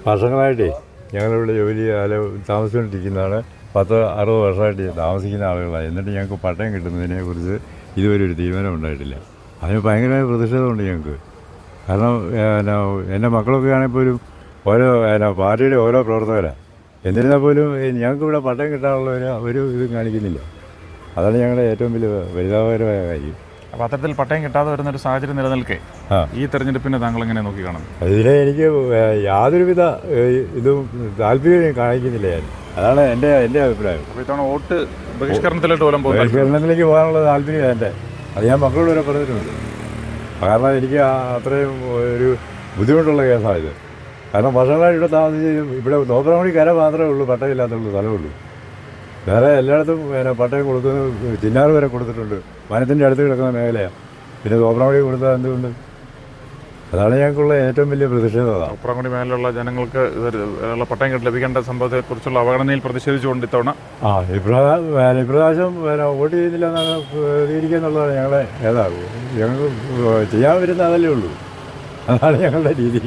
വർഷങ്ങളായിട്ടേ ഞങ്ങളിവിടെ ജോലി താമസിച്ചുകൊണ്ടിരിക്കുന്നതാണ്. 10-60 വർഷമായിട്ട് താമസിക്കുന്ന ആളുകളാണ്. എന്നിട്ട് ഞങ്ങൾക്ക് പട്ടയം കിട്ടുന്നതിനെക്കുറിച്ച് ഇതുവരെ ഒരു തീരുമാനം ഉണ്ടായിട്ടില്ല. അതിന് ഭയങ്കരമായ പ്രതിഷേധമുണ്ട് ഞങ്ങൾക്ക്. കാരണം എൻ്റെ മക്കളൊക്കെ ആണെങ്കിൽ പോലും ഓരോ പാർട്ടിയുടെ ഓരോ പ്രവർത്തകരാണ്. എന്നിരുന്നാൽ പോലും ഞങ്ങൾക്കിവിടെ പട്ടയം കിട്ടാനുള്ള ഒരു ഇതും കാണിക്കുന്നില്ല. അതാണ് ഞങ്ങളുടെ ഏറ്റവും വലിയ പരിതാപകരമായ കാര്യം. അപ്പോൾ അത്തരത്തിൽ പട്ടയം കിട്ടാതെ വരുന്നൊരു സാഹചര്യം നിലനിൽക്കെ ഈ തെരഞ്ഞെടുപ്പിനെ താങ്കൾ എങ്ങനെ നോക്കിക്കാണും? ഇതിനെ എനിക്ക് യാതൊരുവിധ ഇതും താല്പര്യം കാണിക്കുന്നില്ല ഞാൻ. അതാണ് എൻ്റെ അഭിപ്രായം. അപ്പോൾ ഇത്തവണ വോട്ട് ബഹിഷ്കരണത്തിലോട്ട് പോലും ബഹിഷ്കരണത്തിലേക്ക് പോകാനുള്ള താല്പര്യം എൻ്റെ. അത് ഞാൻ മക്കളോട് വരെ പറഞ്ഞിട്ടുണ്ട്. കാരണം എനിക്ക് അത്രയും ഒരു ബുദ്ധിമുട്ടുള്ള കേസാണ് ഇത്. കാരണം വർഷങ്ങളായി ഇവിടെ താമസിച്ച് ഇവിടെ തോപ്രാംകുടി കര മാത്രമേ ഉള്ളൂ പട്ടയമില്ലാത്തുള്ളൂ സ്ഥലമുള്ളൂ. വേറെ എല്ലായിടത്തും പട്ടയം കൊടുക്കുന്നത് ചിന്നാറ് വരെ കൊടുത്തിട്ടുണ്ട്. വനത്തിൻ്റെ അടുത്ത് കിടക്കുന്ന മേഖലയാണ്. പിന്നെ തോപ്രാംകുടി കൊടുത്താൽ എന്തുകൊണ്ട്? അതാണ് ഞങ്ങൾക്കുള്ള ഏറ്റവും വലിയ പ്രതിഷേധം. തോപ്രാംകുടി മേഖലയിലുള്ള ജനങ്ങൾക്ക് പട്ടയം ലഭിക്കേണ്ട സംഭവത്തെക്കുറിച്ചുള്ള അവഗണനയിൽ പ്രതിഷേധിച്ചുകൊണ്ട് ഇത്തവണ ഇപ്രാവശ്യം വോട്ട് ചെയ്യുന്നില്ല എന്നാണ് പ്രതികരിക്കുക എന്നുള്ളതാണ് ഞങ്ങളെ നേതാവ്. ഞങ്ങൾക്ക് ചെയ്യാൻ വരുന്ന അതല്ലേ ഉള്ളൂ. അതാണ് ഞങ്ങളുടെ രീതി.